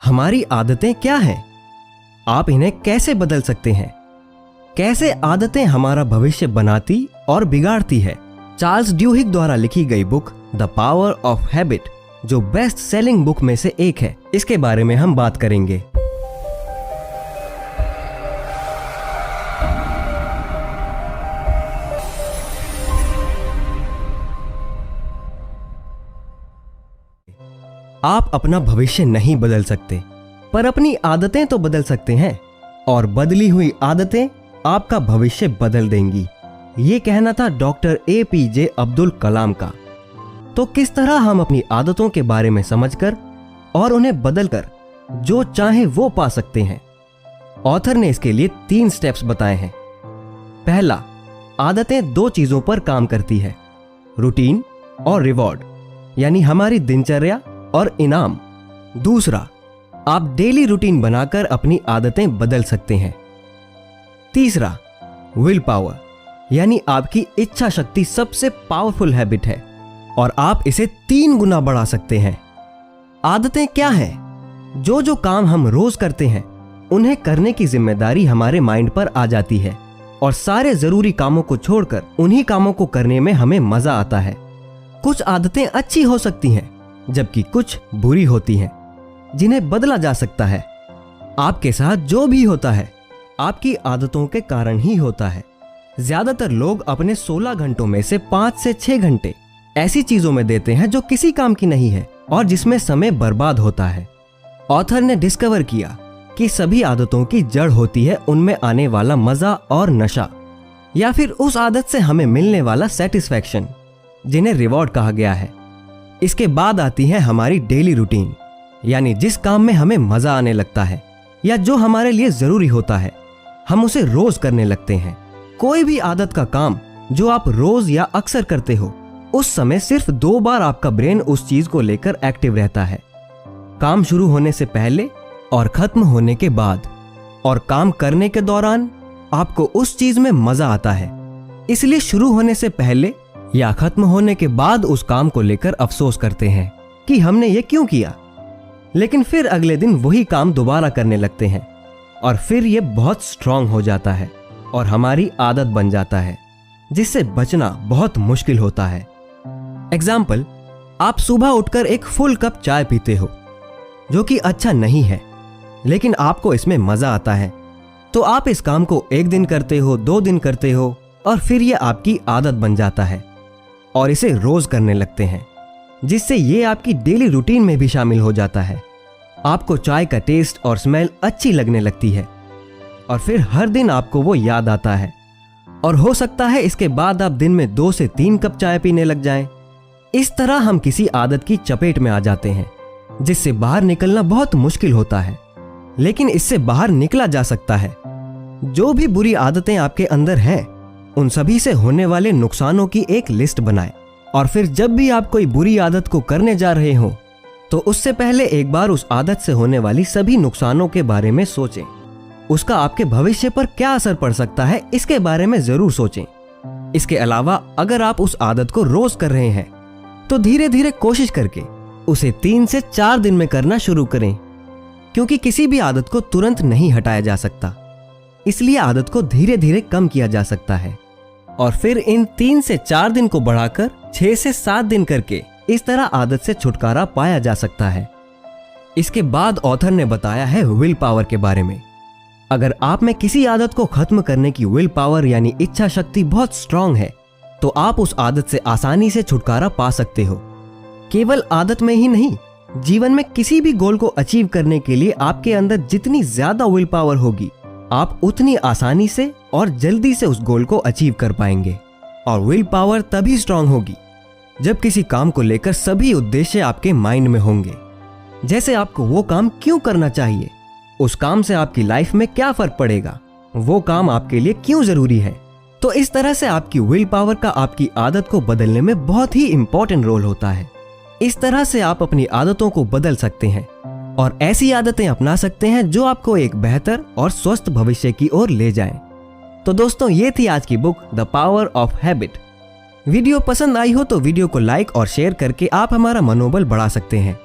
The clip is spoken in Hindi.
हमारी आदतें क्या हैं? आप इन्हें कैसे बदल सकते हैं? कैसे आदतें हमारा भविष्य बनाती और बिगाड़ती है? चार्ल्स ड्यूहिग द्वारा लिखी गई book the power of habit, जो बेस्ट सेलिंग बुक में से एक है, इसके बारे में हम बात करेंगे। आप अपना भविष्य नहीं बदल सकते, पर अपनी आदतें तो बदल सकते हैं, और बदली हुई आदतें आपका भविष्य बदल देंगी। ये कहना था डॉक्टर APJ अब्दुल कलाम का। तो किस तरह हम अपनी आदतों के बारे में समझकर और उन्हें बदलकर जो चाहे वो पा सकते हैं? ऑथर ने इसके लिए 3 स्टेप्स बताए हैं। पहला, आदतें 2 चीजों पर काम करती है, रूटीन और रिवॉर्ड, यानी हमारी दिनचर्या और इनाम। दूसरा, आप डेली रूटीन बनाकर अपनी आदतें बदल सकते हैं। तीसरा, विल पावर, यानी आपकी इच्छा शक्ति सबसे पावरफुल हैबिट है और आप इसे 3 गुना बढ़ा सकते हैं। आदतें क्या हैं? जो काम हम रोज करते हैं उन्हें करने की जिम्मेदारी हमारे माइंड पर आ जाती है और सारे जरूरी कामों को छोड़कर उन्हीं कामों को करने में हमें मजा आता है। कुछ आदतें अच्छी हो सकती हैं जबकि कुछ बुरी होती हैं, जिन्हें बदला जा सकता है। आपके साथ जो भी होता है आपकी आदतों के कारण ही होता है। ज्यादातर लोग अपने 16 घंटों में से 5 से 6 घंटे ऐसी चीजों में देते हैं जो किसी काम की नहीं है और जिसमें समय बर्बाद होता है। ऑथर ने डिस्कवर किया कि सभी आदतों की जड़ होती है उनमें आने वाला मजा और नशा, या फिर उस आदत से हमें मिलने वाला सेटिस्फैक्शन, जिन्हें रिवॉर्ड कहा गया है। इसके बाद आती है हमारी डेली रूटीन, यानी जिस काम में हमें मजा आने लगता है या जो हमारे लिए जरूरी होता है, हम उसे रोज करने लगते हैं। कोई भी आदत का काम जो आप रोज या अक्सर करते हो, उस समय सिर्फ 2 बार आपका ब्रेन उस चीज को लेकर एक्टिव रहता है, काम शुरू होने से पहले और खत्म होने के बाद। और काम करने के दौरान आपको उस चीज में मजा आता है, इसलिए शुरू होने से पहले या खत्म होने के बाद उस काम को लेकर अफसोस करते हैं कि हमने ये क्यों किया। लेकिन फिर अगले दिन वही काम दोबारा करने लगते हैं और फिर ये बहुत स्ट्रांग हो जाता है और हमारी आदत बन जाता है, जिससे बचना बहुत मुश्किल होता है। एग्जाम्पल, आप सुबह उठकर एक फुल कप चाय पीते हो, जो कि अच्छा नहीं है, लेकिन आपको इसमें मजा आता है। तो आप इस काम को 1 दिन करते हो, 2 दिन करते हो, और फिर ये आपकी आदत बन जाता है और इसे रोज करने लगते हैं, जिससे ये आपकी डेली रूटीन में भी शामिल हो जाता है। आपको चाय का टेस्ट और स्मेल अच्छी लगने लगती है और फिर हर दिन आपको वो याद आता है, और हो सकता है इसके बाद आप दिन में 2 से 3 कप चाय पीने लग जाएं। इस तरह हम किसी आदत की चपेट में आ जाते हैं जिससे बाहर निकलना बहुत मुश्किल होता है, लेकिन इससे बाहर निकला जा सकता है। जो भी बुरी आदतें आपके अंदर हैं, उन सभी से होने वाले नुकसानों की एक लिस्ट बनाएं, और फिर जब भी आप कोई बुरी आदत को करने जा रहे हो तो उससे पहले एक बार उस आदत से होने वाली सभी नुकसानों के बारे में सोचें। उसका आपके भविष्य पर क्या असर पड़ सकता है, इसके बारे में जरूर सोचें। इसके अलावा अगर आप उस आदत को रोज कर रहे हैं तो धीरे धीरे कोशिश करके उसे 3 से 4 दिन में करना शुरू करें, क्योंकि किसी भी आदत को तुरंत नहीं हटाया जा सकता, इसलिए आदत को धीरे धीरे कम किया जा सकता है। और फिर इन 3 से 4 दिन को बढ़ाकर 6 से 7 दिन करके इस तरह आदत से छुटकारा पाया जा सकता है। इसके बाद ऑथर ने बताया है विल पावर के बारे में। अगर आप में किसी आदत को खत्म करने की विल पावर यानी इच्छा शक्ति बहुत स्ट्रांग है, तो आप उस आदत से आसानी से छुटकारा पा सकते हो। केवल आदत में ही नहीं, जीवन में किसी भी गोल को अचीव करने के लिए आपके अंदर जितनी ज्यादा विल पावर होगी, आप उतनी आसानी से और जल्दी से उस गोल को अचीव कर पाएंगे। और विल पावर तभी स्ट्रांग होगी जब किसी काम को लेकर सभी उद्देश्य आपके माइंड में होंगे, जैसे आपको वो काम क्यों करना चाहिए, उस काम से आपकी लाइफ में क्या फर्क पड़ेगा, वो काम आपके लिए क्यों जरूरी है। तो इस तरह से आपकी विल पावर का आपकी आदत को बदलने में बहुत ही इंपॉर्टेंट रोल होता है। इस तरह से आप अपनी आदतों को बदल सकते हैं और ऐसी आदतें अपना सकते हैं जो आपको एक बेहतर और स्वस्थ भविष्य की ओर ले जाएं। तो दोस्तों, ये थी आज की book the power of habit. Video पसंद आई हो तो वीडियो को लाइक और शेयर करके आप हमारा मनोबल बढ़ा सकते हैं।